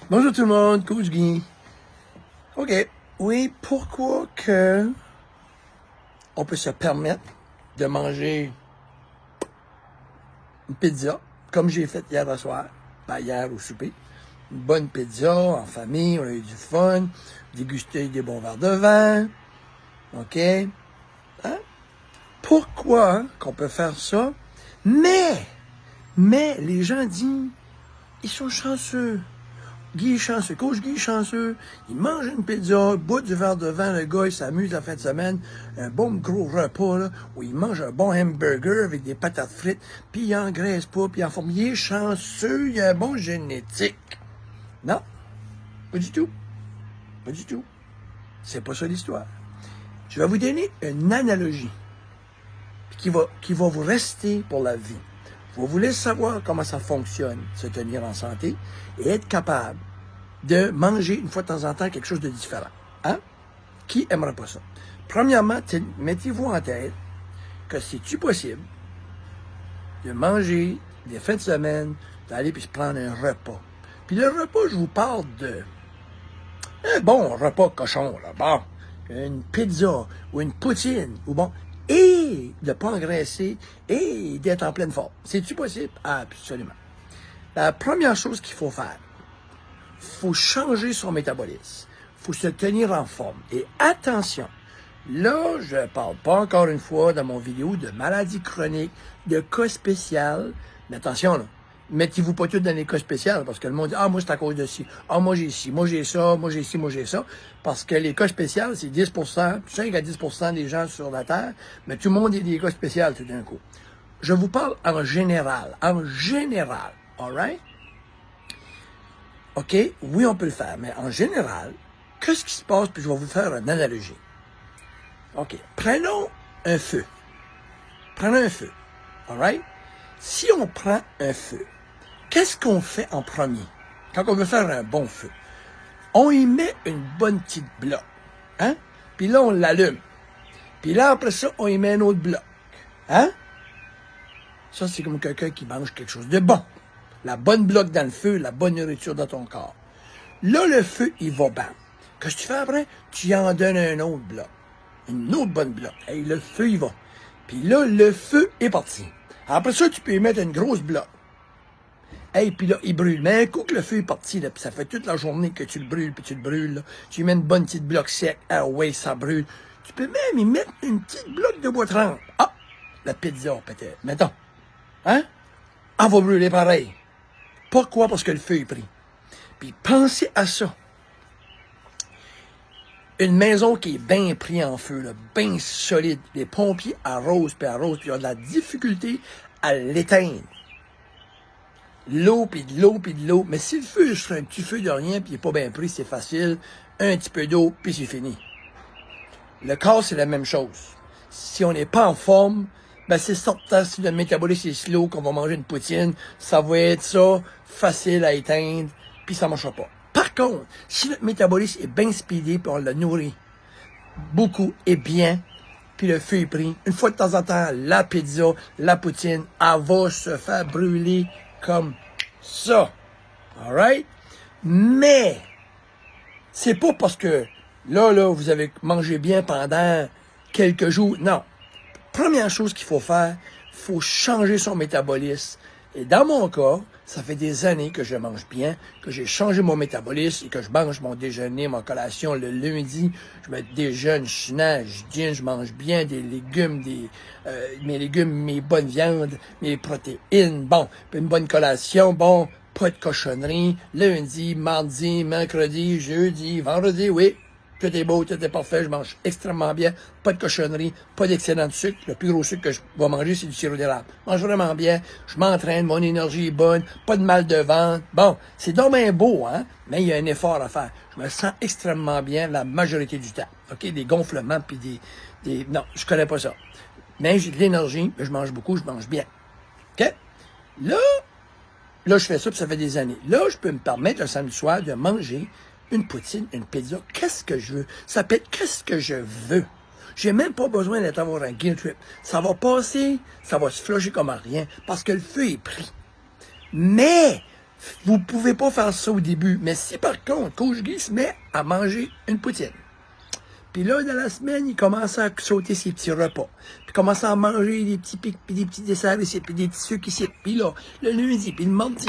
Bonjour tout le monde, Coach Guy. OK. Oui, pourquoi que on peut se permettre de manger une pizza, comme j'ai fait hier soir, hier au souper. Une bonne pizza en famille, on a eu du fun, dégusté des bons verres de vin. OK? Hein? Pourquoi qu'on peut faire ça? Mais les gens disent, ils sont chanceux. Guy est chanceux, Coach Guy est chanceux, il mange une pizza, boit du verre de vin, le gars, il s'amuse la fin de semaine, un bon gros repas, là, où il mange un bon hamburger avec des patates frites, puis il engraisse pas, puis en forme, il est chanceux, il a un bon génétique. Non, pas du tout. Pas du tout. C'est pas ça l'histoire. Je vais vous donner une analogie qui va vous rester pour la vie. Vous voulez savoir comment ça fonctionne, se tenir en santé, et être capable de manger une fois de temps en temps quelque chose de différent. Hein? Qui aimerait pas ça? Premièrement, mettez-vous en tête que c'est-tu possible de manger des fins de semaine, d'aller puis se prendre un repas. Puis le repas, je vous parle de un bon repas cochon, là, bon, une pizza ou une poutine, ou bon, et de ne pas engraisser et d'être en pleine forme. C'est-tu possible? Absolument. La première chose qu'il faut faire, faut changer son métabolisme. Faut se tenir en forme. Et attention, là, je ne parle pas encore une fois dans mon vidéo de maladies chroniques, de cas spéciaux. Mais attention, là, mettez-vous pas tout dans les cas spéciaux, parce que le monde dit « Ah, moi, c'est à cause de ci. Ah, moi, j'ai ci. Moi, j'ai ça. Moi, j'ai ci. Moi, j'ai ça. » Parce que les cas spéciaux, c'est 10%, 5 à 10% des gens sur la Terre, mais tout le monde est des cas spéciaux tout d'un coup. Je vous parle en général. En général. All right? OK? Oui, on peut le faire, mais en général, qu'est-ce qui se passe? Puis je vais vous faire une analogie. OK. Prenons un feu. Prenons un feu. All right? Si on prend un feu, qu'est-ce qu'on fait en premier? Quand on veut faire un bon feu, on y met une bonne petite bloc. Hein? Puis là, on l'allume. Puis là, après ça, on y met un autre bloc. Hein? Ça, c'est comme quelqu'un qui mange quelque chose de bon. La bonne bloc dans le feu, la bonne nourriture dans ton corps. Là, le feu, il va battre. Qu'est-ce que tu fais après? Tu y en donnes un autre bloc. Une autre bonne bloc. Et le feu, il va. Puis là, le feu est parti. Après ça, tu peux y mettre une grosse bloc. Et puis là, il brûle. Mais un coup que le feu est parti, là, puis ça fait toute la journée que tu le brûles, puis tu le brûles, là, tu y mets une bonne petite bloc sec. Ah ouais, ça brûle. Tu peux même y mettre une petite bloc de bois trempe. Ah, la pizza, peut-être. Mettons. Hein? Elle va brûler pareil. Pourquoi? Parce que le feu est pris. Puis pensez à ça. Une maison qui est bien prise en feu, là, bien solide. Les pompiers arrosent, puis ils ont de la difficulté à l'éteindre. L'eau, puis de l'eau, puis de l'eau. Mais si le feu, je ferais un petit feu de rien, puis il n'est pas bien pris, c'est facile. Un petit peu d'eau, puis c'est fini. Le corps, c'est la même chose. Si on n'est pas en forme, ben c'est certain, si le métabolisme est slow, qu'on va manger une poutine, ça va être ça, facile à éteindre, puis ça ne marchera pas. Par contre, si notre métabolisme est bien speedé, puis on le nourrit beaucoup et bien, puis le feu est pris, une fois de temps en temps, la pizza, la poutine, elle va se faire brûler comme ça. Alright? Mais, c'est pas parce que là, vous avez mangé bien pendant quelques jours. Non. Première chose qu'il faut faire, il faut changer son métabolisme. Et dans mon cas, ça fait des années que je mange bien, que j'ai changé mon métabolisme et que je mange mon déjeuner, ma collation le lundi. Je me déjeune, je snage, je dîne, je mange bien des légumes, mes légumes, mes bonnes viandes, mes protéines. Bon, puis une bonne collation, bon, pas de cochonnerie. Lundi, mardi, mercredi, jeudi, vendredi, oui. Tout est beau, tout est parfait, je mange extrêmement bien, pas de cochonnerie, pas d'excédent de sucre. Le plus gros sucre que je vais manger, c'est du sirop d'érable. Je mange vraiment bien, je m'entraîne, mon énergie est bonne, pas de mal de ventre. Bon, c'est donc bien beau, hein, mais il y a un effort à faire. Je me sens extrêmement bien la majorité du temps. OK, des gonflements, puis des... Non, je connais pas ça. Mais j'ai de l'énergie, mais je mange beaucoup, je mange bien. OK? Là, je fais ça, puis ça fait des années. Là, je peux me permettre, le samedi soir, de manger une poutine, une pizza, qu'est-ce que je veux? Ça peut être qu'est-ce que je veux. J'ai même pas besoin d'avoir un guilt trip. Ça va passer, ça va se flusher comme rien, parce que le feu est pris. Mais, Vous pouvez pas faire ça au début. Mais si par contre, Coach Guy se met à manger une poutine, puis là, dans la semaine, il commence à sauter ses petits repas. Puis commence à manger des petits pics, puis des petits desserts ici, puis des petits sucres ici. Puis là, le lundi, puis le mardi,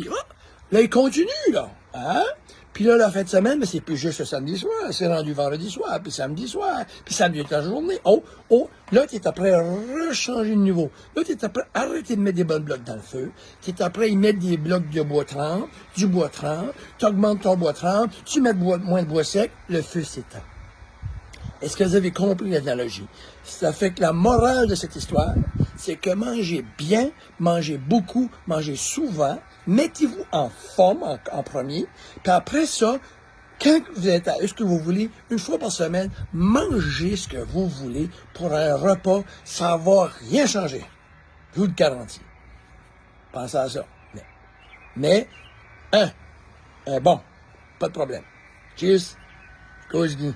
là, il continue, là. Hein? Puis là, la fin de semaine, mais c'est plus juste le samedi soir. C'est rendu vendredi soir, puis samedi soir, puis samedi toute la journée. Là, tu es après à rechanger de niveau. Là, tu es après à arrêter de mettre des bonnes blocs dans le feu. Tu es après à y mettre des blocs de bois 30, du bois 30. Tu augmentes ton bois 30, tu mets moins de bois sec, le feu s'éteint. Est-ce que vous avez compris l'analogie? Ça fait que la morale de cette histoire, c'est que mangez bien, mangez beaucoup, mangez souvent, mettez-vous en forme en premier, puis après ça, quand vous êtes à ce que vous voulez, une fois par semaine, mangez ce que vous voulez pour un repas sans avoir rien changé. Je vous le garantis. Pensez à ça. Mais bon, pas de problème. Cheers. Coach Guy.